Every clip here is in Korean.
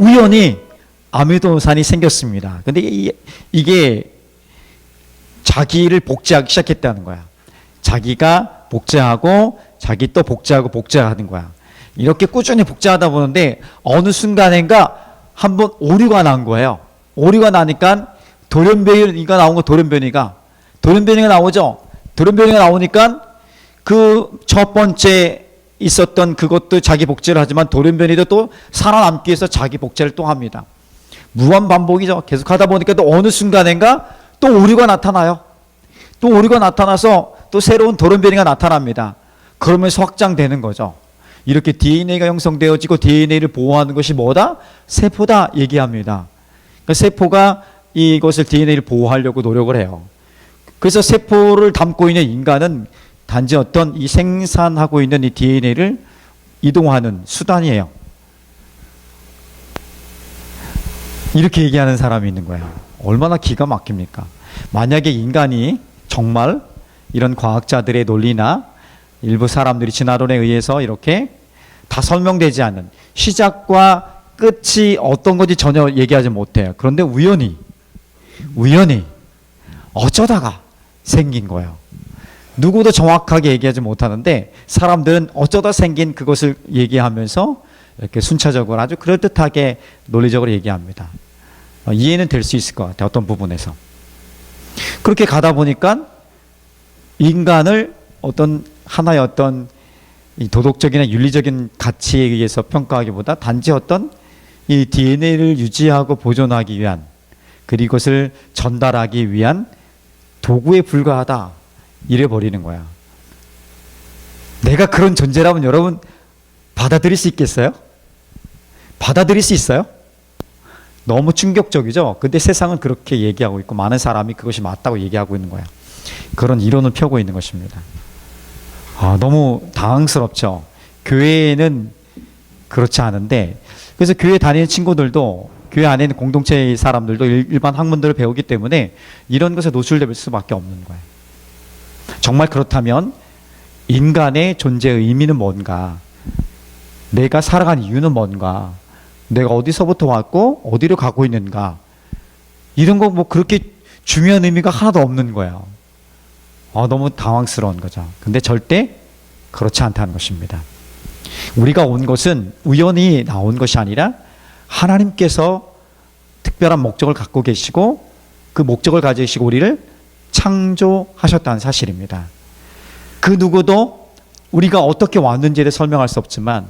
우연히 아미노산이 생겼습니다. 근데 이게 자기를 복제하기 시작했다는 거야. 자기가 복제하고 자기 또 복제하고 복제하는 거야. 이렇게 꾸준히 복제하다 보는데 어느 순간인가 한번 오류가 난 거예요. 오류가 나니까 돌연변이가 나온 거. 돌연변이가 나오죠. 돌연변이가 나오니까 그 첫 번째 있었던 그것도 자기 복제를 하지만 돌연변이도 또 살아남기 위해서 자기 복제를 또 합니다. 무한 반복이죠. 계속 하다 보니까 또 어느 순간인가 또 오류가 나타나요. 또 오류가 나타나서 또 새로운 돌연변이가 나타납니다. 그러면서 확장되는 거죠. 이렇게 DNA가 형성되어지고 DNA를 보호하는 것이 뭐다? 세포다 얘기합니다. 그러니까 세포가 이것을 DNA를 보호하려고 노력을 해요. 그래서 세포를 담고 있는 인간은 단지 어떤 이 생산하고 있는 이 DNA를 이동하는 수단이에요. 이렇게 얘기하는 사람이 있는 거예요. 얼마나 기가 막힙니까? 만약에 인간이 정말 이런 과학자들의 논리나 일부 사람들이 진화론에 의해서 이렇게 다 설명되지 않는 시작과 끝이 어떤 건지 전혀 얘기하지 못해요. 그런데 우연히 어쩌다가 생긴 거예요. 누구도 정확하게 얘기하지 못하는데 사람들은 어쩌다 생긴 그것을 얘기하면서 이렇게 순차적으로 아주 그럴듯하게 논리적으로 얘기합니다. 이해는 될 수 있을 것 같아요. 어떤 부분에서. 그렇게 가다 보니까 인간을 어떤 하나의 어떤 이 도덕적이나 윤리적인 가치에 의해서 평가하기보다 단지 어떤 이 DNA를 유지하고 보존하기 위한 그리고 이것을 전달하기 위한 도구에 불과하다. 이래버리는 거야. 내가 그런 존재라면 여러분 받아들일 수 있겠어요? 받아들일 수 있어요? 너무 충격적이죠? 근데 세상은 그렇게 얘기하고 있고 많은 사람이 그것이 맞다고 얘기하고 있는 거야. 그런 이론을 펴고 있는 것입니다. 너무 당황스럽죠? 교회는 그렇지 않은데 그래서 교회 다니는 친구들도 교회 안에 있는 공동체의 사람들도 일반 학문들을 배우기 때문에 이런 것에 노출될 수밖에 없는 거예요. 정말 그렇다면 인간의 존재의 의미는 뭔가? 내가 살아가는 이유는 뭔가? 내가 어디서부터 왔고 어디로 가고 있는가? 이런 거 뭐 그렇게 중요한 의미가 하나도 없는 거예요. 너무 당황스러운 거죠. 근데 절대 그렇지 않다는 것입니다. 우리가 온 것은 우연히 나온 것이 아니라 하나님께서 특별한 목적을 갖고 계시고 그 목적을 가지시고 우리를 창조하셨다는 사실입니다. 그 누구도 우리가 어떻게 왔는지를 설명할 수 없지만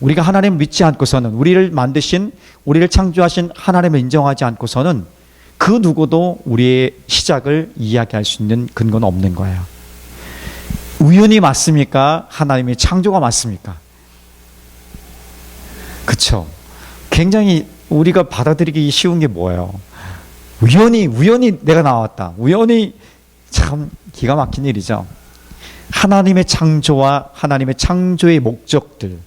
우리가 하나님을 믿지 않고서는 우리를 만드신 우리를 창조하신 하나님을 인정하지 않고서는 그 누구도 우리의 시작을 이야기할 수 있는 근거는 없는 거예요. 우연이 맞습니까? 하나님의 창조가 맞습니까? 그렇죠. 굉장히 우리가 받아들이기 쉬운 게 뭐예요? 우연히 내가 나왔다. 우연히 참 기가 막힌 일이죠. 하나님의 창조와 하나님의 창조의 목적들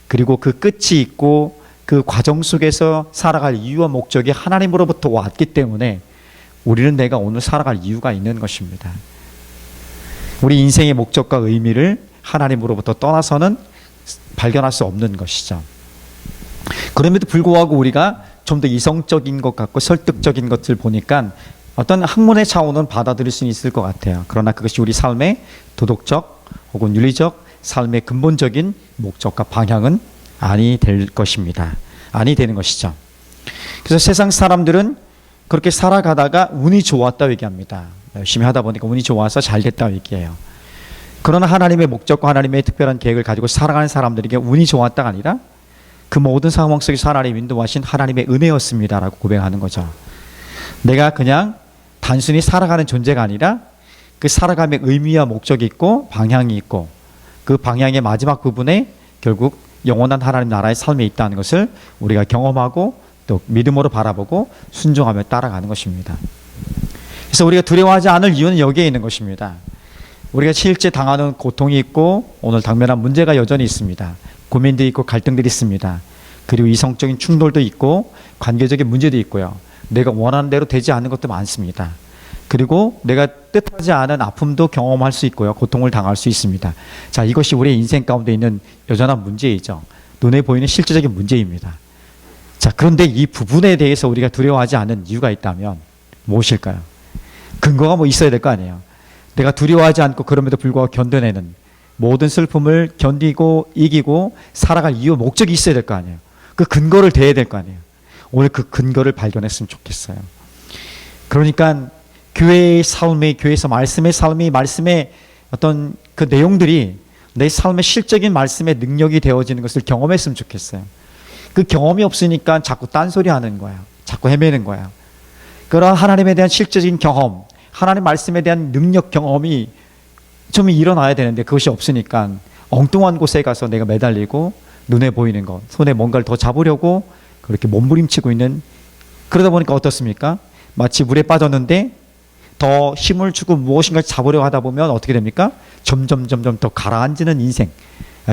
그리고 그 끝이 있고 그 과정 속에서 살아갈 이유와 목적이 하나님으로부터 왔기 때문에 우리는 내가 오늘 살아갈 이유가 있는 것입니다. 우리 인생의 목적과 의미를 하나님으로부터 떠나서는 발견할 수 없는 것이죠. 그럼에도 불구하고 우리가 좀 더 이성적인 것 같고 설득적인 것을 보니까 어떤 학문의 차원은 받아들일 수 있을 것 같아요. 그러나 그것이 우리 삶의 도덕적 혹은 윤리적 삶의 근본적인 목적과 방향은 아니 될 것입니다. 아니 되는 것이죠. 그래서 세상 사람들은 그렇게 살아가다가 운이 좋았다고 얘기합니다. 열심히 하다 보니까 운이 좋아서 잘 됐다고 얘기해요. 그러나 하나님의 목적과 하나님의 특별한 계획을 가지고 살아가는 사람들에게 운이 좋았다가 아니라 그 모든 상황 속에서 하나님 인도하신 하나님의 은혜였습니다라고 고백하는 거죠. 내가 그냥 단순히 살아가는 존재가 아니라 그 살아감의 의미와 목적이 있고 방향이 있고 그 방향의 마지막 부분에 결국 영원한 하나님 나라의 삶이 있다는 것을 우리가 경험하고 또 믿음으로 바라보고 순종하며 따라가는 것입니다. 그래서 우리가 두려워하지 않을 이유는 여기에 있는 것입니다. 우리가 실제 당하는 고통이 있고 오늘 당면한 문제가 여전히 있습니다. 고민도 있고 갈등들이 있습니다. 그리고 이성적인 충돌도 있고 관계적인 문제도 있고요. 내가 원하는 대로 되지 않는 것도 많습니다. 그리고 내가 뜻하지 않은 아픔도 경험할 수 있고요. 고통을 당할 수 있습니다. 자, 이것이 우리의 인생 가운데 있는 여전한 문제이죠. 눈에 보이는 실제적인 문제입니다. 자, 그런데 이 부분에 대해서 우리가 두려워하지 않는 이유가 있다면 무엇일까요? 근거가 뭐 있어야 될 거 아니에요. 내가 두려워하지 않고 그럼에도 불구하고 견뎌내는 모든 슬픔을 견디고 이기고 살아갈 이유, 목적이 있어야 될 거 아니에요. 그 근거를 대야 될 거 아니에요. 오늘 그 근거를 발견했으면 좋겠어요. 그러니까 교회의 삶이, 교회에서 말씀의 삶이, 말씀의 어떤 그 내용들이 내 삶의 실적인 말씀의 능력이 되어지는 것을 경험했으면 좋겠어요. 그 경험이 없으니까 자꾸 딴소리 하는 거야. 자꾸 헤매는 거야. 그런 하나님에 대한 실제적인 경험, 하나님 말씀에 대한 능력 경험이 좀 일어나야 되는데 그것이 없으니까 엉뚱한 곳에 가서 내가 매달리고 눈에 보이는 것, 손에 뭔가를 더 잡으려고 그렇게 몸부림치고 있는, 그러다 보니까 어떻습니까? 마치 물에 빠졌는데 더 힘을 주고 무엇인가 잡으려고 하다 보면 어떻게 됩니까? 점점 더 가라앉는 인생,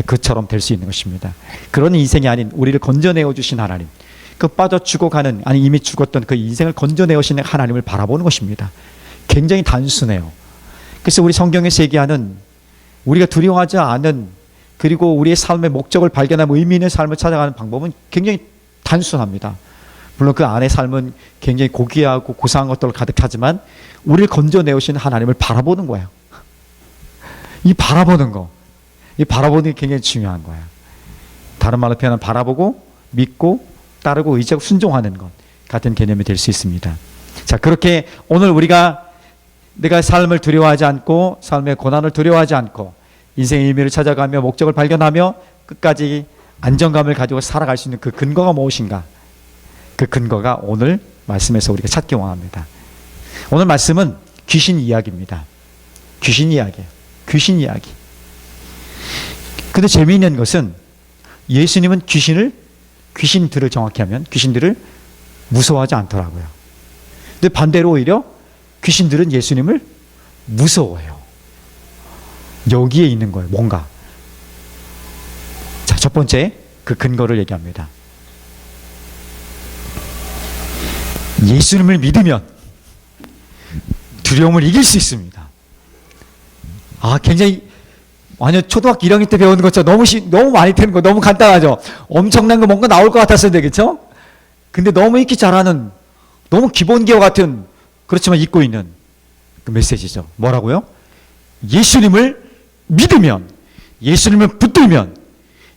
그처럼 될 수 있는 것입니다. 그런 인생이 아닌 우리를 건져내어 주신 하나님, 그 빠져 죽어가는, 아니 이미 죽었던 그 인생을 건져내어 주신 하나님을 바라보는 것입니다. 굉장히 단순해요. 그래서 우리 성경에서 얘기하는 우리가 두려워하지 않은, 그리고 우리의 삶의 목적을 발견하고 의미 있는 삶을 찾아가는 방법은 굉장히 단순합니다. 물론 그 안의 삶은 굉장히 고귀하고 고상한 것들로 가득하지만 우리를 건져내오신 하나님을 바라보는 거예요. 이 바라보는 거, 이 바라보는 게 굉장히 중요한 거예요. 다른 말로 표현하면 바라보고 믿고 따르고 의지하고 순종하는 것 같은 개념이 될 수 있습니다. 자, 그렇게 오늘 우리가 내가 삶을 두려워하지 않고 삶의 고난을 두려워하지 않고 인생의 의미를 찾아가며 목적을 발견하며 끝까지 안정감을 가지고 살아갈 수 있는 그 근거가 무엇인가? 그 근거가 오늘 말씀에서 우리가 찾기 원합니다. 오늘 말씀은 귀신 이야기입니다. 귀신 이야기예요. 귀신 이야기. 근데 재미있는 것은 예수님은 귀신들을 정확히 하면 귀신들을 무서워하지 않더라고요. 근데 반대로 오히려 귀신들은 예수님을 무서워해요. 여기에 있는 거예요. 뭔가. 자, 첫 번째 그 근거를 얘기합니다. 예수님을 믿으면 두려움을 이길 수 있습니다. 아, 굉장히 완전 초등학교 1학년 때 배우는 것처럼 너무 많이 되는 거, 너무 간단하죠. 엄청난 거 뭔가 나올 것 같았는데, 그렇죠? 근데 너무 읽기 잘하는, 너무 기본기어 같은, 그렇지만 잊고 있는 그 메시지죠. 뭐라고요? 예수님을 믿으면, 예수님을 붙들면,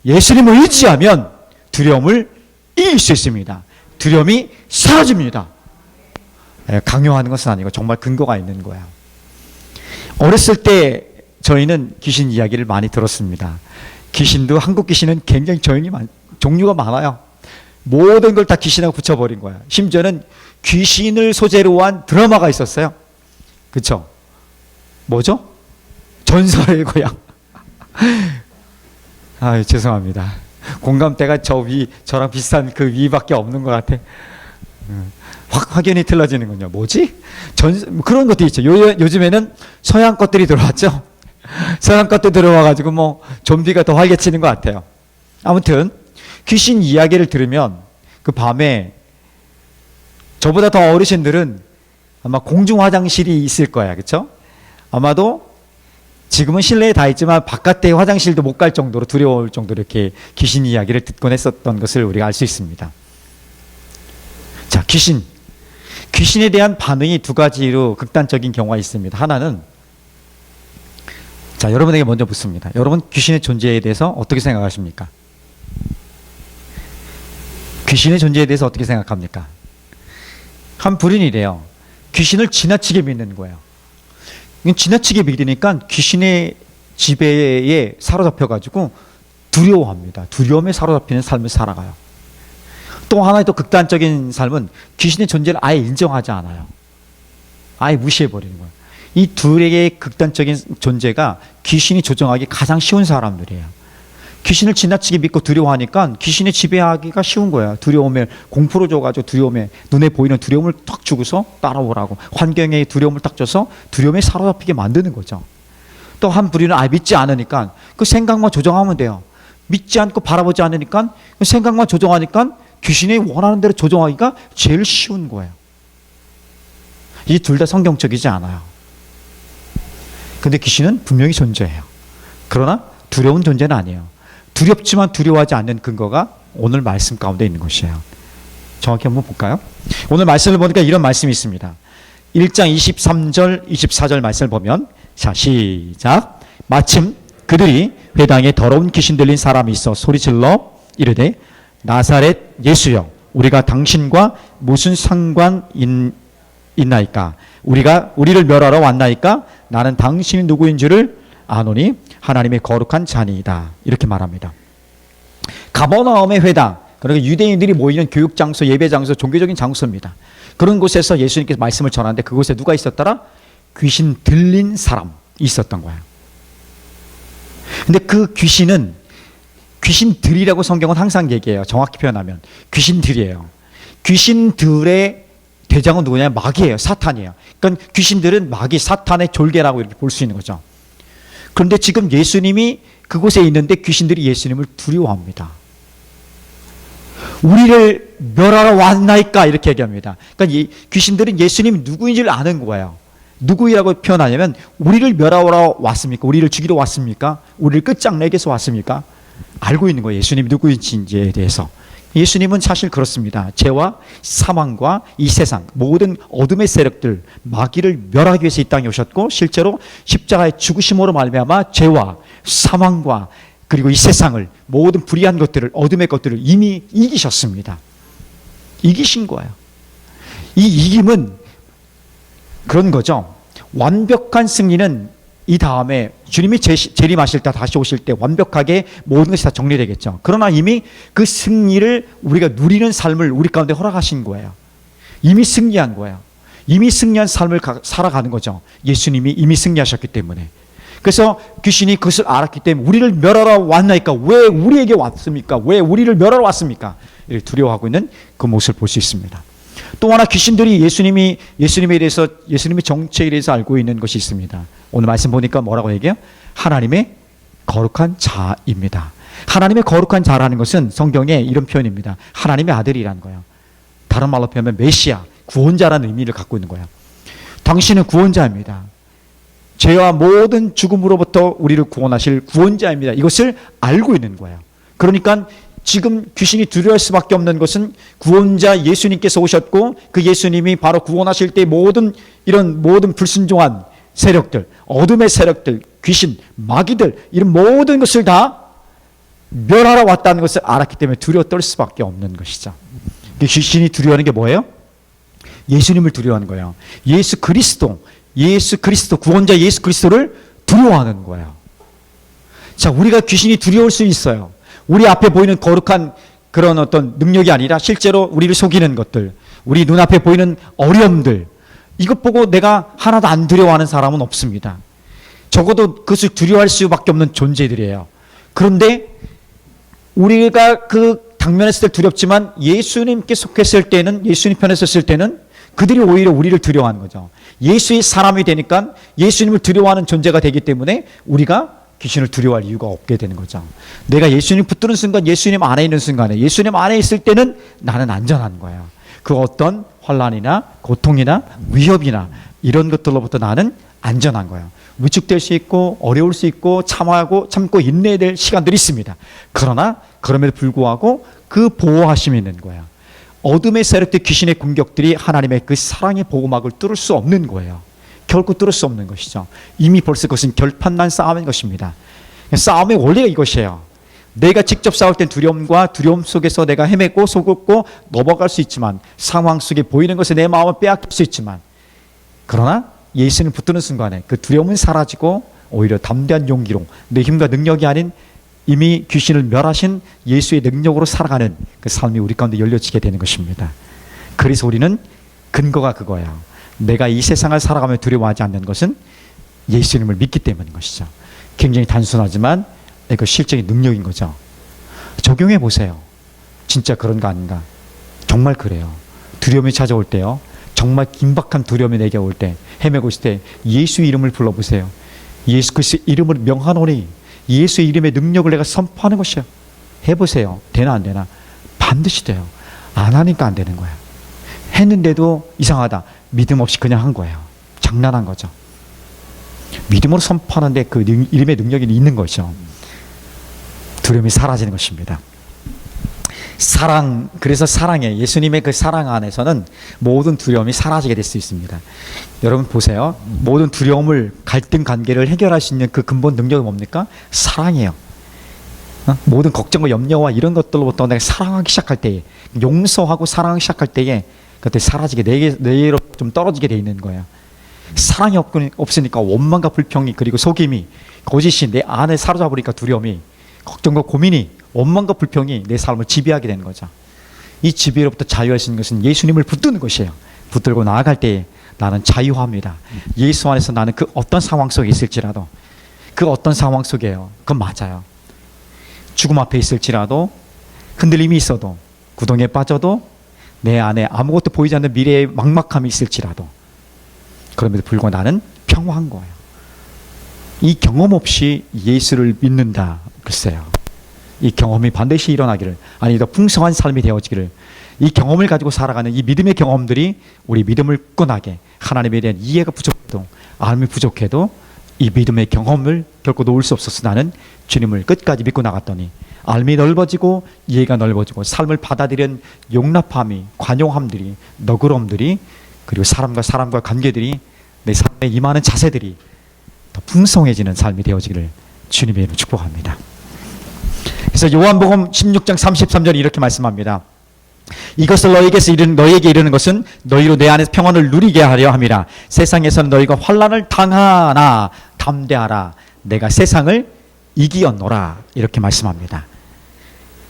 예수님을 의지하면 두려움을 이길 수 있습니다. 두려움이 사라집니다. 강요하는 것은 아니고 정말 근거가 있는 거예요. 어렸을 때 저희는 귀신 이야기를 많이 들었습니다. 귀신도, 한국 귀신은 굉장히 종류가 많아요. 모든 걸 다 귀신하고 붙여버린 거야. 심지어는 귀신을 소재로 한 드라마가 있었어요. 그쵸? 뭐죠? 전설의 고향. 아, 죄송합니다. 공감대가 저랑 비슷한 그 위밖에 없는 것 같아. 확연히 틀어지는군요. 뭐지? 그런 것도 있죠. 요즘에는 서양 것들이 들어왔죠. 서양 것도 들어와가지고 뭐 좀비가 더 활개치는 것 같아요. 아무튼 귀신 이야기를 들으면 그 밤에 저보다 더 어르신들은 아마 공중 화장실이 있을 거야, 그렇죠? 아마도 지금은 실내에 다 있지만 바깥에 화장실도 못 갈 정도로 두려울 정도로 이렇게 귀신 이야기를 듣곤 했었던 것을 우리가 알 수 있습니다. 자, 귀신에 대한 반응이 두 가지로 극단적인 경우가 있습니다. 하나는, 자, 여러분에게 먼저 묻습니다. 여러분 귀신의 존재에 대해서 어떻게 생각하십니까? 귀신의 존재에 대해서 어떻게 생각합니까? 한 부류는 이래요. 귀신을 지나치게 믿는 거예요. 지나치게 믿으니까 귀신의 지배에 사로잡혀가지고 두려워합니다. 두려움에 사로잡히는 삶을 살아가요. 또 하나의 또 극단적인 삶은 귀신의 존재를 아예 인정하지 않아요. 아예 무시해버리는 거예요. 이 둘의 극단적인 존재가 귀신이 조정하기 가장 쉬운 사람들이에요. 귀신을 지나치게 믿고 두려워하니까 귀신의 지배하기가 쉬운 거야. 두려움에 공포로 줘가지고 두려움에, 눈에 보이는 두려움을 탁 주고서 따라오라고, 환경에 두려움을 딱 줘서 두려움에 사로잡히게 만드는 거죠. 또 한 부류는 믿지 않으니까 그 생각만 조정하면 돼요. 믿지 않고 바라보지 않으니까 그 생각만 조정하니까 귀신이 원하는 대로 조정하기가 제일 쉬운 거예요. 이 둘 다 성경적이지 않아요. 근데 귀신은 분명히 존재해요. 그러나 두려운 존재는 아니에요. 두렵지만 두려워하지 않는 근거가 오늘 말씀 가운데 있는 것이에요. 정확히 한번 볼까요? 오늘 말씀을 보니까 이런 말씀이 있습니다. 1장 23절, 24절 말씀을 보면, 자, 시작. 마침 그들이 회당에 더러운 귀신 들린 사람이 있어 소리질러 이르되, 나사렛 예수여, 우리가 당신과 무슨 상관 있나이까? 우리를 멸하러 왔나이까? 나는 당신이 누구인 줄을 아노니 하나님의 거룩한 자니이다. 이렇게 말합니다. 가버나움의 회당, 그러니까 유대인들이 모이는 교육 장소, 예배 장소, 종교적인 장소입니다. 그런 곳에서 예수님께서 말씀을 전하는데 그곳에 누가 있었더라? 귀신 들린 사람이 있었던 거예요. 근데 그 귀신들이라고 성경은 항상 얘기해요. 정확히 표현하면 귀신들이에요. 귀신들의 대장은 누구냐? 마귀예요. 사탄이에요. 그러니까 귀신들은 마귀, 사탄의 졸개라고 이렇게 볼 수 있는 거죠. 그런데 지금 예수님이 그곳에 있는데 귀신들이 예수님을 두려워합니다. 우리를 멸하러 왔나이까? 이렇게 얘기합니다. 그러니까 귀신들은 예수님이 누구인지를 아는 거예요. 누구이라고 표현하냐면, 우리를 멸하러 왔습니까? 우리를 죽이러 왔습니까? 우리를 끝장내기위해서 왔습니까? 알고 있는 거예요. 예수님이 누구인지에 대해서. 예수님은 사실 그렇습니다. 죄와 사망과 이 세상 모든 어둠의 세력들, 마귀를 멸하기 위해서 이 땅에 오셨고, 실제로 십자가의 죽으심으로 말미암아 죄와 사망과 그리고 이 세상을, 모든 불의한 것들을, 어둠의 것들을 이미 이기셨습니다. 이기신 거예요. 이 이김은 그런 거죠. 완벽한 승리는 이 다음에 주님이 재림하실 때, 다시 오실 때 완벽하게 모든 것이 다 정리되겠죠. 그러나 이미 그 승리를 우리가 누리는 삶을 우리 가운데 허락하신 거예요. 이미 승리한 거예요. 이미 승리한 삶을 살아가는 거죠. 예수님이 이미 승리하셨기 때문에. 그래서 귀신이 그것을 알았기 때문에 우리를 멸하러 왔나이까? 왜 우리에게 왔습니까? 왜 우리를 멸하러 왔습니까? 이렇게 두려워하고 있는 그 모습을 볼 수 있습니다. 또 하나 귀신들이 예수님에 대해서, 예수님의 정체에 대해서 알고 있는 것이 있습니다. 오늘 말씀 보니까 뭐라고 얘기해요? 하나님의 거룩한 자입니다. 하나님의 거룩한 자라는 것은 성경에 이런 표현입니다. 하나님의 아들이라는 거예요. 다른 말로 표현하면 메시아, 구원자라는 의미를 갖고 있는 거예요. 당신은 구원자입니다. 죄와 모든 죽음으로부터 우리를 구원하실 구원자입니다. 이것을 알고 있는 거예요. 그러니까 지금 귀신이 두려워할 수밖에 없는 것은 구원자 예수님께서 오셨고, 그 예수님이 바로 구원하실 때 이런 모든 불순종한 세력들, 어둠의 세력들, 귀신, 마귀들, 이런 모든 것을 다 멸하러 왔다는 것을 알았기 때문에 두려워 떨 수밖에 없는 것이죠. 귀신이 두려워하는 게 뭐예요? 예수님을 두려워하는 거예요. 예수 그리스도, 구원자 예수 그리스도를 두려워하는 거예요. 자, 우리가 귀신이 두려울 수 있어요. 우리 앞에 보이는 거룩한 그런 어떤 능력이 아니라 실제로 우리를 속이는 것들, 우리 눈앞에 보이는 어려움들, 이것 보고 내가 하나도 안 두려워하는 사람은 없습니다. 적어도 그것을 두려워할 수밖에 없는 존재들이에요. 그런데 우리가 그 당면했을 때 두렵지만 예수님께 속했을 때는, 예수님 편에 섰을 때는 그들이 오히려 우리를 두려워하는 거죠. 예수의 사람이 되니까 예수님을 두려워하는 존재가 되기 때문에 우리가 귀신을 두려워할 이유가 없게 되는 거죠. 내가 예수님 붙드는 순간, 예수님 안에 있는 순간에, 예수님 안에 있을 때는 나는 안전한 거예요. 그 어떤 환난이나 고통이나 위협이나 이런 것들로부터 나는 안전한 거예요. 위축될 수 있고 어려울 수 있고 참고 인내해야 될 시간들이 있습니다. 그러나 그럼에도 불구하고 그 보호하심이 있는 거예요. 어둠의 세력들, 귀신의 공격들이 하나님의 그 사랑의 보호막을 뚫을 수 없는 거예요. 결코 뚫을 수 없는 것이죠. 이미 벌써 그것은 결판난 싸움인 것입니다. 싸움의 원리가 이것이에요. 내가 직접 싸울 땐 두려움 속에서 내가 헤매고 속고 넘어갈 수 있지만, 상황 속에 보이는 것에 내 마음을 빼앗길 수 있지만, 그러나 예수님 붙드는 순간에 그 두려움은 사라지고 오히려 담대한 용기로 내 힘과 능력이 아닌 이미 귀신을 멸하신 예수의 능력으로 살아가는 그 삶이 우리 가운데 열려지게 되는 것입니다. 그래서 우리는 근거가 그거예요. 내가 이 세상을 살아가며 두려워하지 않는 것은 예수님을 믿기 때문인 것이죠. 굉장히 단순하지만 이거 실적인 능력인 거죠. 적용해 보세요. 진짜 그런가 아닌가. 정말 그래요. 두려움이 찾아올 때요, 정말 긴박한 두려움이 내게 올 때, 헤매고 있을 때 예수 이름을 불러보세요. 예수 그리스도의 이름을 명하노니, 예수의 이름의 능력을 내가 선포하는 것이야. 해보세요. 되나 안 되나? 반드시 돼요. 안 하니까 안 되는 거야. 했는데도 이상하다. 믿음 없이 그냥 한 거예요. 장난한 거죠. 믿음으로 선포하는데 그 이름의 능력이 있는 거죠. 두려움이 사라지는 것입니다. 사랑, 그래서 사랑해. 예수님의 그 사랑 안에서는 모든 두려움이 사라지게 될 수 있습니다. 여러분 보세요. 모든 두려움을, 갈등 관계를 해결할 수 있는 그 근본 능력이 뭡니까? 사랑이에요. 모든 걱정과 염려와 이런 것들로부터 내가 사랑하기 시작할 때에, 용서하고 사랑하기 시작할 때에 그때 사라지게, 내게로 좀 떨어지게 돼 있는 거예요. 사랑이 없으니까 원망과 불평이, 그리고 속임이, 거짓이 내 안에 사로잡으니까 두려움이, 걱정과 고민이, 원망과 불평이 내 삶을 지배하게 되는 거죠. 이 지배로부터 자유할 수 있는 것은 예수님을 붙드는 것이에요. 붙들고 나아갈 때에 나는 자유합니다. 예수 안에서 나는 그 어떤 상황 속에 있을지라도, 그 어떤 상황 속에요. 그건 맞아요. 죽음 앞에 있을지라도, 흔들림이 있어도, 구덩이에 빠져도, 내 안에 아무것도 보이지 않는 미래의 막막함이 있을지라도, 그럼에도 불구하고 나는 평화한 거예요. 이 경험 없이 예수를 믿는다. 글쎄요. 이 경험이 반드시 일어나기를, 아니 더 풍성한 삶이 되어지기를, 이 경험을 가지고 살아가는 이 믿음의 경험들이 우리 믿음을 굳건하게, 하나님에 대한 이해가 부족해도, 알미 부족해도 이 믿음의 경험을 결코 놓을 수 없어서 나는 주님을 끝까지 믿고 나갔더니 알미 넓어지고 이해가 넓어지고 삶을 받아들이는 용납함이, 관용함들이, 너그러움들이, 그리고 사람과 관계들이, 내 삶에 임하는 자세들이 더 풍성해지는 삶이 되어지기를 주님의 이름으로 축복합니다. 그래서 요한복음 16장 33절에 이렇게 말씀합니다. 이것을 너희에게 이르는 것은 너희로 내 안에서 평안을 누리게 하려 함이라. 세상에서는 너희가 환난을 당하나 담대하라. 내가 세상을 이기었노라. 이렇게 말씀합니다.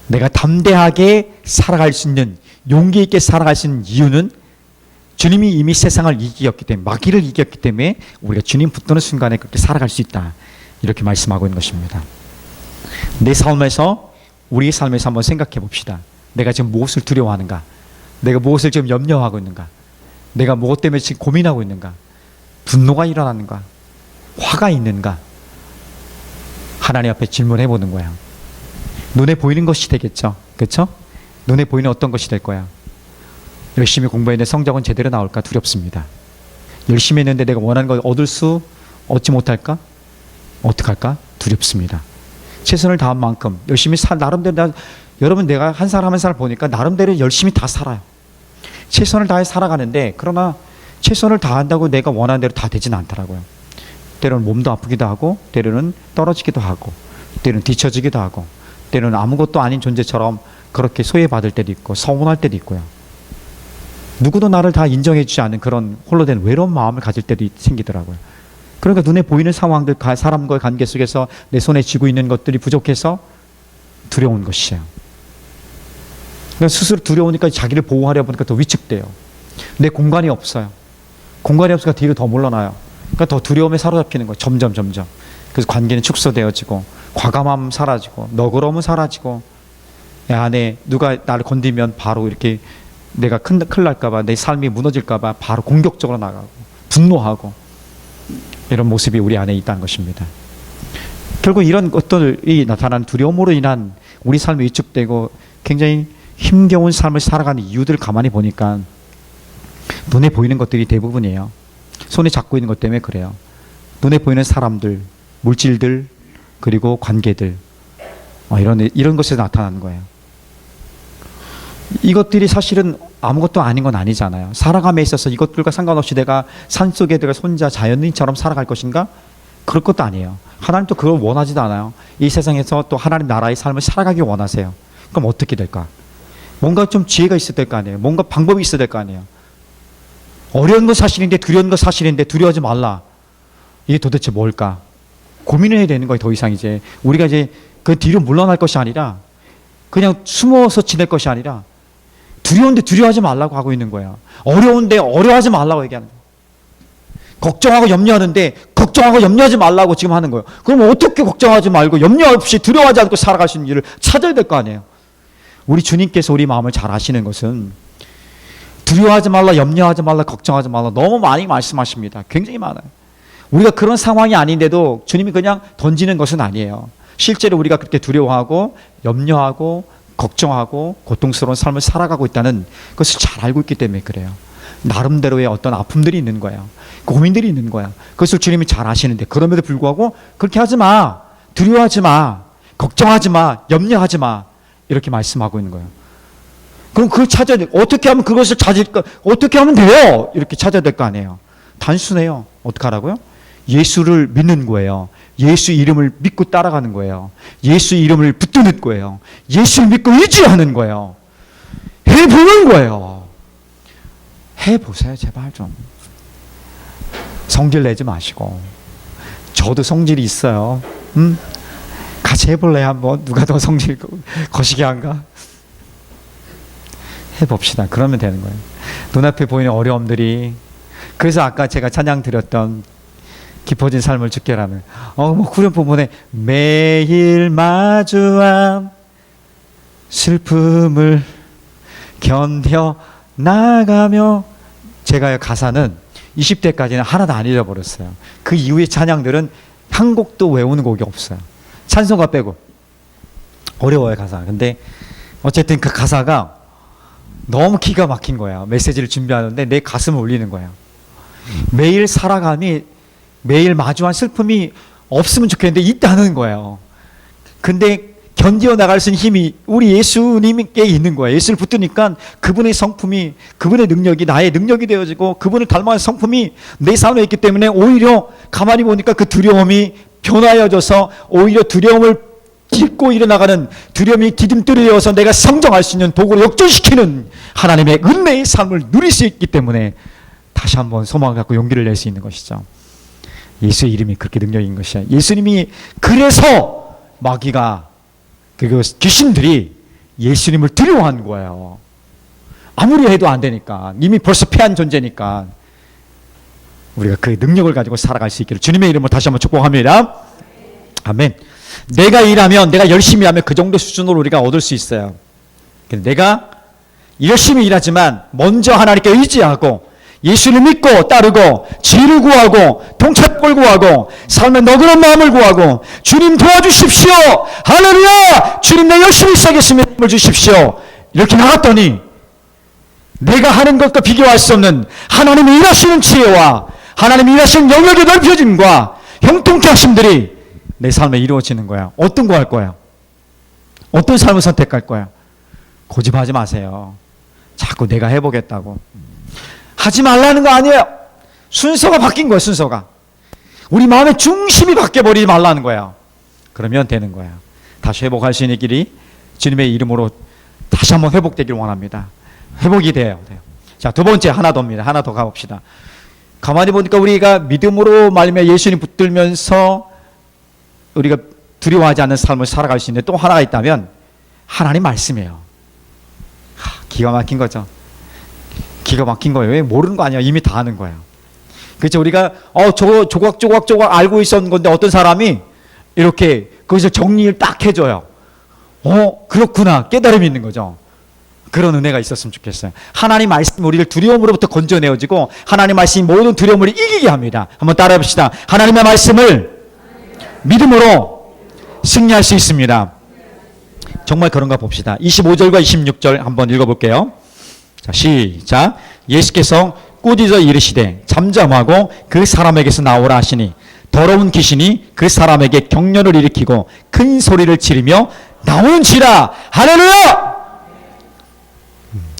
내가 담대하게 살아갈 수 있는, 용기 있게 살아갈 수 있는 이유는 주님이 이미 세상을 이기었기 때문에, 마귀를 이겼기 때문에 우리가 주님 붙드는 순간에 그렇게 살아갈 수 있다. 이렇게 말씀하고 있는 것입니다. 내 삶에서, 우리의 삶에서 한번 생각해 봅시다. 내가 지금 무엇을 두려워하는가? 내가 무엇을 지금 염려하고 있는가? 내가 무엇 때문에 지금 고민하고 있는가? 분노가 일어나는가? 화가 있는가? 하나님 앞에 질문해 보는 거야. 눈에 보이는 것이 되겠죠. 그렇죠? 눈에 보이는 어떤 것이 될 거야. 열심히 공부했는데 성적은 제대로 나올까 두렵습니다. 열심히 했는데 내가 원하는 걸 얻지 못할까? 어떡할까? 두렵습니다. 최선을 다한 만큼 열심히 나름대로, 여러분 내가 한 사람 한 사람 보니까 나름대로 열심히 다 살아요. 최선을 다해 살아가는데, 그러나 최선을 다한다고 내가 원하는 대로 다 되지는 않더라고요. 때로는 몸도 아프기도 하고, 때로는 떨어지기도 하고, 때로는 뒤처지기도 하고, 때로는 아무것도 아닌 존재처럼 그렇게 소외받을 때도 있고 서운할 때도 있고요. 누구도 나를 다 인정해 주지 않는 그런 홀로 된 외로운 마음을 가질 때도 생기더라고요. 그러니까 눈에 보이는 상황들, 사람과의 관계 속에서 내 손에 쥐고 있는 것들이 부족해서 두려운 것이에요. 그러니까 스스로 두려우니까 자기를 보호하려 보니까 더 위축돼요. 내 공간이 없어요. 공간이 없으니까 뒤로 더 물러나요. 그러니까 더 두려움에 사로잡히는 거예요. 점점. 그래서 관계는 축소되어지고, 과감함 사라지고, 너그러움은 사라지고, 내 안에 누가 나를 건드리면 바로 이렇게 내가 큰일 날까봐, 내 삶이 무너질까봐 바로 공격적으로 나가고, 분노하고, 이런 모습이 우리 안에 있다는 것입니다. 결국 이런 것들이 나타나는 두려움으로 인한 우리 삶이 위축되고 굉장히 힘겨운 삶을 살아가는 이유들을 가만히 보니까 눈에 보이는 것들이 대부분이에요. 손에 잡고 있는 것 때문에 그래요. 눈에 보이는 사람들, 물질들, 그리고 관계들, 이런 것에서 나타나는 거예요. 이것들이 사실은 아무것도 아닌 건 아니잖아요. 살아감에 있어서 이것들과 상관없이 내가 산속에 들어가 혼자 자연인처럼 살아갈 것인가? 그럴 것도 아니에요. 하나님도 그걸 원하지도 않아요. 이 세상에서 또 하나님 나라의 삶을 살아가기 원하세요. 그럼 어떻게 될까? 뭔가 좀 지혜가 있어야 될 거 아니에요. 뭔가 방법이 있어야 될 거 아니에요. 어려운 건 사실인데, 두려운 건 사실인데 두려워하지 말라. 이게 도대체 뭘까? 고민을 해야 되는 거예요. 더 이상 이제 우리가 이제 그 뒤로 물러날 것이 아니라, 그냥 숨어서 지낼 것이 아니라, 두려운데 두려워하지 말라고 하고 있는 거야. 어려운데 어려워하지 말라고 얘기하는 거야. 걱정하고 염려하는데 걱정하고 염려하지 말라고 지금 하는 거예요. 그럼 어떻게 걱정하지 말고 염려 없이 두려워하지 않고 살아갈 수 있는 일을 찾아야 될 거 아니에요. 우리 주님께서 우리 마음을 잘 아시는 것은 두려워하지 말라, 염려하지 말라, 걱정하지 말라 너무 많이 말씀하십니다. 굉장히 많아요. 우리가 그런 상황이 아닌데도 주님이 그냥 던지는 것은 아니에요. 실제로 우리가 그렇게 두려워하고 염려하고 걱정하고 고통스러운 삶을 살아가고 있다는 것을 잘 알고 있기 때문에 그래요. 나름대로의 어떤 아픔들이 있는 거예요. 고민들이 있는 거야. 그것을 주님이 잘 아시는데, 그럼에도 불구하고 그렇게 하지 마, 두려워하지 마, 걱정하지 마, 염려하지 마, 이렇게 말씀하고 있는 거예요. 그럼 그걸 찾아야 돼. 어떻게 하면 그것을 찾을까? 어떻게 하면 돼요? 이렇게 찾아야 될 거 아니에요. 단순해요. 어떻게 하라고요? 예수를 믿는 거예요. 예수 이름을 믿고 따라가는 거예요. 예수 이름을 붙드는 거예요. 예수를 믿고 의지하는 거예요. 해보는 거예요. 해보세요. 제발 좀. 성질 내지 마시고. 저도 성질이 있어요. 같이 해볼래요 한번? 누가 더 성질 거시기 한가? 해봅시다. 그러면 되는 거예요. 눈앞에 보이는 어려움들이, 그래서 아까 제가 찬양 드렸던 깊어진 삶을 죽게라는 후렴 부분에 매일 마주한 슬픔을 견뎌 나가며, 제가 가사는 20대까지는 하나도 안 잃어버렸어요. 그 이후의 찬양들은 한 곡도 외우는 곡이 없어요. 찬송가 빼고. 어려워요 가사. 근데 어쨌든 그 가사가 너무 기가 막힌 거야. 메시지를 준비하는데 내 가슴을 울리는 거야. 매일 살아감이, 매일 마주한 슬픔이 없으면 좋겠는데 있다는 거예요. 근데 견디어 나갈 수 있는 힘이 우리 예수님께 있는 거예요. 예수를 붙드니까 그분의 성품이, 그분의 능력이 나의 능력이 되어지고, 그분을 닮아가는 성품이 내 삶에 있기 때문에 오히려 가만히 보니까 그 두려움이 변화여져서 오히려 두려움을 딛고 일어나가는, 두려움이 디딤돌이 되어서 내가 성장할 수 있는 도구로 역전시키는 하나님의 은혜의 삶을 누릴 수 있기 때문에 다시 한번 소망을 갖고 용기를 낼 수 있는 것이죠. 예수의 이름이 그렇게 능력인 것이야. 예수님이, 그래서 마귀가, 그리고 귀신들이 예수님을 두려워한 거예요. 아무리 해도 안 되니까. 이미 벌써 패한 존재니까. 우리가 그 능력을 가지고 살아갈 수 있기를 주님의 이름으로 다시 한번 축복합니다. 아멘. 내가 일하면, 내가 열심히 하면 그 정도 수준으로 우리가 얻을 수 있어요. 내가 열심히 일하지만 먼저 하나님께 의지하고 예수를 믿고 따르고 지혜를 구하고 통찰을 구하고 삶의 너그러운 마음을 구하고 주님 도와주십시오. 할렐루야. 주님 내 열심히 살겠습니다. 힘을 주십시오. 이렇게 나갔더니 내가 하는 것과 비교할 수 없는 하나님이 일하시는 지혜와 하나님이 일하시는 영역의 넓혀짐과 형통케 하심들이 내 삶에 이루어지는 거야. 어떤 거 할 거야? 어떤 삶을 선택할 거야? 고집하지 마세요. 자꾸 내가 해보겠다고. 하지 말라는 거 아니에요. 순서가 바뀐 거예요. 순서가. 우리 마음의 중심이 바뀌어버리지 말라는 거예요. 그러면 되는 거예요. 다시 회복할 수 있는 길이 주님의 이름으로 다시 한번 회복되길 원합니다. 회복이 돼요. 자, 두 번째 하나 더입니다. 하나 더 가봅시다. 가만히 보니까 우리가 믿음으로 말미암아 예수님 붙들면서 우리가 두려워하지 않는 삶을 살아갈 수 있는 또 하나가 있다면 하나님 말씀이에요. 기가 막힌 거죠. 기가 막힌 거예요. 왜 모르는 거 아니야. 이미 다 아는 거예요. 그렇죠. 우리가 저거 조각조각 알고 있었는 건데 어떤 사람이 이렇게 거기서 정리를 딱 해줘요. 그렇구나. 깨달음이 있는 거죠. 그런 은혜가 있었으면 좋겠어요. 하나님 말씀이 우리를 두려움으로부터 건져내어지고 하나님 말씀이 모든 두려움을 이기게 합니다. 한번 따라해 봅시다. 하나님의 말씀을 믿음으로 승리할 수 있습니다. 정말 그런가 봅시다. 25절과 26절 한번 읽어볼게요. 자, 시작. 예수께서 꾸짖어 이르시되 잠잠하고 그 사람에게서 나오라 하시니 더러운 귀신이 그 사람에게 경련을 일으키고 큰 소리를 지르며 나오는지라. 할렐루야.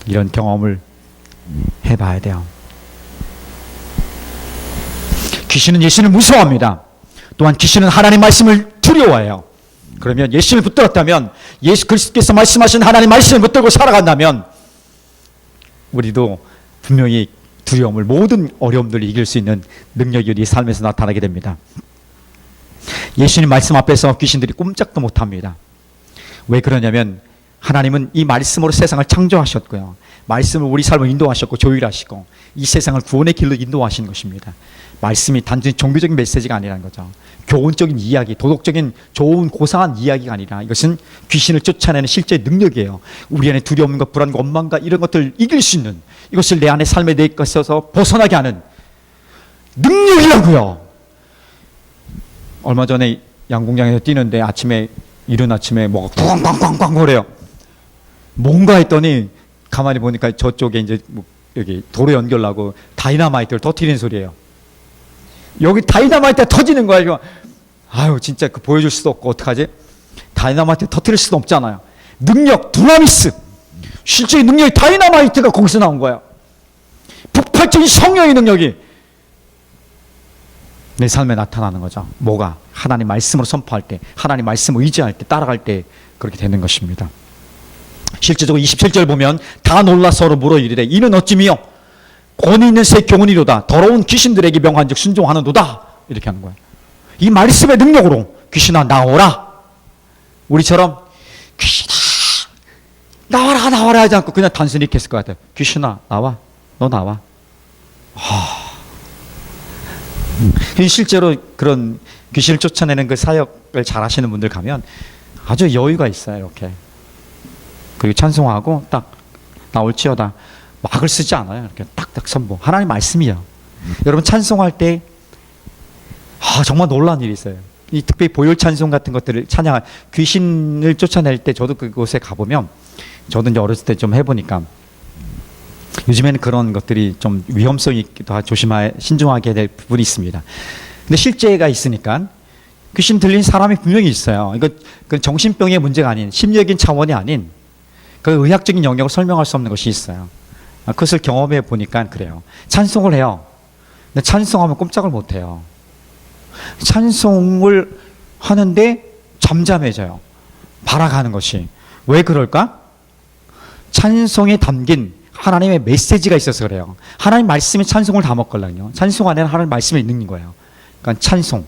이런 경험을 해봐야 돼요. 귀신은 예수를 무서워합니다. 또한 귀신은 하나님 말씀을 두려워해요. 그러면 예수를 붙들었다면, 예수 그리스도께서 말씀하신 하나님 말씀을 붙들고 살아간다면 우리도 분명히 두려움을, 모든 어려움들을 이길 수 있는 능력이 우리 삶에서 나타나게 됩니다. 예수님 말씀 앞에서 귀신들이 꼼짝도 못합니다. 왜 그러냐면 하나님은 이 말씀으로 세상을 창조하셨고요. 말씀을 우리 삶을 인도하셨고 조율하시고 이 세상을 구원의 길로 인도하신 것입니다. 말씀이 단순히 종교적인 메시지가 아니라는 거죠. 교훈적인 이야기, 도덕적인 좋은 고상한 이야기가 아니라 이것은 귀신을 쫓아내는 실제 능력이에요. 우리 안에 두려움과 불안과 원망과 이런 것들을 이길 수 있는, 이것을 내 안에 삶에 내 것에서 벗어나게 하는 능력이라고요. 얼마 전에 양궁장에서 뛰는데 이른 아침에 뭐가 꽝꽝꽝꽝 거려요. 뭔가 했더니 가만히 보니까 저쪽에 이제 여기 도로 연결하고 다이너마이트를 터뜨리는 소리예요. 여기 다이너마이트가 터지는 거야. 이거. 아유, 진짜 그 보여줄 수도 없고 어떡하지? 다이너마이트 터뜨릴 수도 없잖아요. 능력, 두나미스, 실제 능력이 다이너마이트가 거기서 나온 거예요. 폭발적인 성령의 능력이 내 삶에 나타나는 거죠. 뭐가? 하나님 말씀으로 선포할 때, 하나님 말씀을 의지할 때, 따라갈 때 그렇게 되는 것입니다. 실제적으로 27절 보면 다 놀라 서로 물어 이르되 이는 어찌미요? 권위 있는 새 교훈이로다. 더러운 귀신들에게 명한즉 순종하는도다. 이렇게 하는 거예요. 이 말씀의 능력으로 귀신아 나오라. 우리처럼 귀신아 나와라 나와라 하지 않고 그냥 단순히 이렇게 했을 것 같아요. 귀신아 나와. 너 나와. 실제로 그런 귀신을 쫓아내는 그 사역을 잘 하시는 분들 가면 아주 여유가 있어요. 이렇게. 그리고 찬송하고 딱 나올지어다. 막을 쓰지 않아요. 이렇게 딱딱 선포. 하나님 말씀이요. 여러분 찬송할 때 정말 놀라운 일이 있어요. 이 특별히 보혈 찬송 같은 것들을 찬양할 귀신을 쫓아낼 때 저도 그곳에 가보면 저도 이제 어렸을 때 좀 해보니까 요즘에는 그런 것들이 좀 위험성이 있기도 하고 신중하게 될 부분이 있습니다. 근데 실제가 있으니까 귀신 들린 사람이 분명히 있어요. 이거 그 정신병의 문제가 아닌 심리적인 차원이 아닌 그 의학적인 영역을 설명할 수 없는 것이 있어요. 그것을 경험해 보니까 그래요. 찬송을 해요. 근데 찬송하면 꼼짝을 못 해요. 찬송을 하는데 잠잠해져요. 바라가는 것이. 왜 그럴까? 찬송에 담긴 하나님의 메시지가 있어서 그래요. 하나님 말씀이 찬송을 담았걸랑요. 찬송 안에는 하나님 말씀이 있는 거예요. 그러니까 찬송.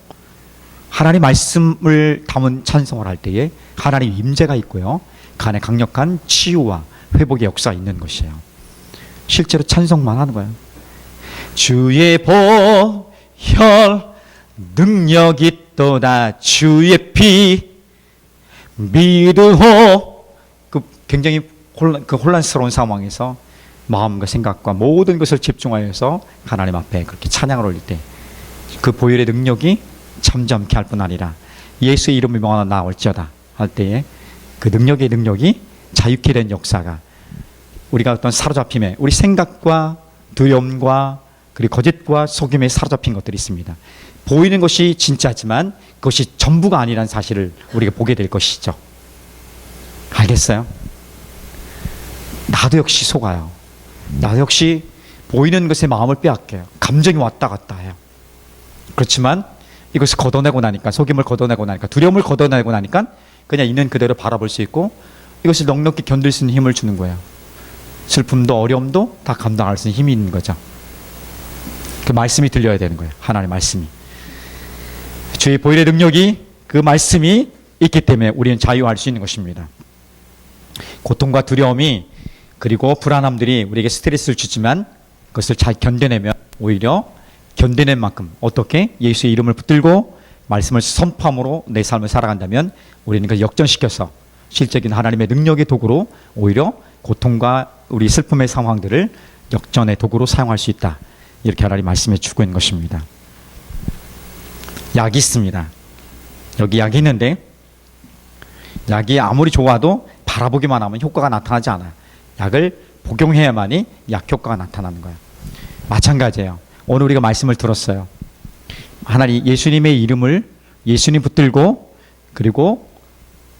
하나님 말씀을 담은 찬송을 할 때에 하나님 임재가 있고요. 그 안에 강력한 치유와 회복의 역사가 있는 것이에요. 실제로 찬송만 하는 거예요. 주의 보혈 능력 있도다 주의 피 믿으호. 굉장히 혼란스러운 상황에서 마음과 생각과 모든 것을 집중하여서 하나님 앞에 그렇게 찬양을 올릴 때 그 보혈의 능력이 잠잠케 할 뿐 아니라 예수의 이름을 명하나 나올지어다 할 때에 그 능력이 자유케 된 역사가 우리가 어떤 사로잡힘에 우리 생각과 두려움과 그리고 거짓과 속임에 사로잡힌 것들이 있습니다. 보이는 것이 진짜지만 그것이 전부가 아니라는 사실을 우리가 보게 될 것이죠. 알겠어요? 나도 역시 속아요. 나도 역시 보이는 것에 마음을 빼앗겨요. 감정이 왔다 갔다 해요. 그렇지만 이것을 걷어내고 나니까, 속임을 걷어내고 나니까, 두려움을 걷어내고 나니까 그냥 있는 그대로 바라볼 수 있고 이것을 넉넉히 견딜 수 있는 힘을 주는 거예요. 슬픔도 어려움도 다 감당할 수 있는 힘이 있는 거죠. 그 말씀이 들려야 되는 거예요. 하나님의 말씀이. 주의 보혈의 능력이, 그 말씀이 있기 때문에 우리는 자유할 수 있는 것입니다. 고통과 두려움이 그리고 불안함들이 우리에게 스트레스를 주지만 그것을 잘 견뎌내면 오히려 견뎌낸 만큼 어떻게 예수의 이름을 붙들고 말씀을 선포함으로 내 삶을 살아간다면 우리는 그걸 역전시켜서 실적인 하나님의 능력의 도구로 오히려 고통과 우리 슬픔의 상황들을 역전의 도구로 사용할 수 있다. 이렇게 하나님 말씀해 주고 있는 것입니다. 약이 있습니다. 여기 약이 있는데 약이 아무리 좋아도 바라보기만 하면 효과가 나타나지 않아요. 약을 복용해야만이 약 효과가 나타나는 거예요. 마찬가지예요. 오늘 우리가 말씀을 들었어요. 하나님 예수님의 이름을 예수님 붙들고 그리고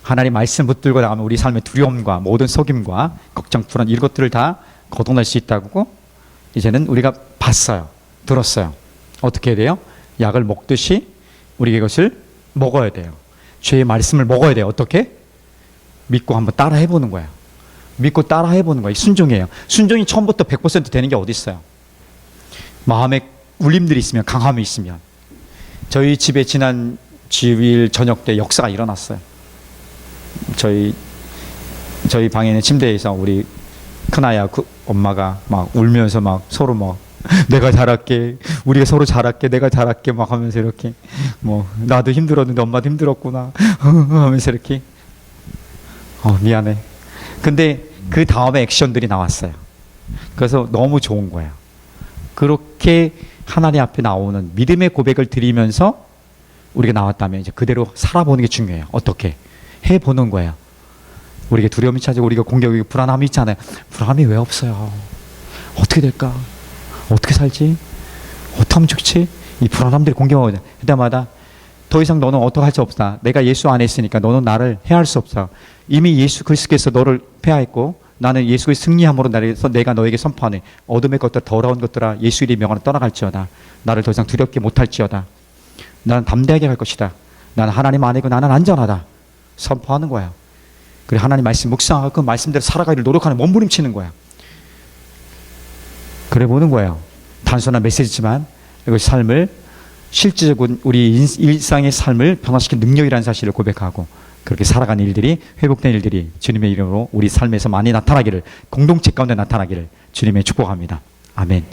하나님 말씀 붙들고 나가면 우리 삶의 두려움과 모든 속임과 걱정, 불안 이런 것들을 다 걷어낼 수 있다고 이제는 우리가 봤어요. 들었어요. 어떻게 해야 돼요? 약을 먹듯이 우리가 이것을 먹어야 돼요. 주의 말씀을 먹어야 돼요. 어떻게? 믿고 한번 따라 해보는 거예요. 믿고 따라 해보는 거예요. 순종이에요. 순종이 처음부터 100% 되는 게 어디 있어요? 마음에 울림들이 있으면, 강함이 있으면. 저희 집에 지난 주일 저녁 때 역사가 일어났어요. 저희 방에 있는 침대에서 우리 큰아야 엄마가 막 울면서 막 서로 막 내가 잘할게, 우리가 서로 잘할게, 내가 잘할게 막 하면서 이렇게 뭐 나도 힘들었는데 엄마도 힘들었구나 하면서 이렇게 미안해. 근데 그 다음에 액션들이 나왔어요. 그래서 너무 좋은 거예요. 그렇게 하나님 앞에 나오는 믿음의 고백을 드리면서 우리가 나왔다면 이제 그대로 살아보는 게 중요해요. 어떻게? 해보는 거예요. 우리가 두려움이 찾아오고 우리가 공격이고 불안함이 있잖아요. 불안함이 왜 없어요? 어떻게 될까? 어떻게 살지? 어떻게 하면 좋지? 이 불안함들이 공격하거든요. 그때마다 더 이상 너는 어떻게 할 수 없다. 내가 예수 안에 있으니까 너는 나를 해할 수 없어. 이미 예수 그리스도께서 너를 폐하했고 나는 예수의 승리함으로 나에서 내가 너에게 선포하네. 어둠의 것들 더러운 것들아 예수 이름의 명하는 떠나갈지어다. 나를 더 이상 두렵게 못할지어다. 나는 담대하게 갈 것이다. 나는 하나님 안이고 나는 안전하다. 선포하는 거야. 그래 하나님 말씀 묵상하고 그 말씀대로 살아가기를 노력하는 몸부림치는 거야. 그래 보는 거예요. 단순한 메시지지만 이거 삶을 실질적인 우리 일상의 삶을 변화시키는 능력이라는 사실을 고백하고 그렇게 살아가는 일들이 회복된 일들이 주님의 이름으로 우리 삶에서 많이 나타나기를 공동체 가운데 나타나기를 주님의 축복합니다. 아멘.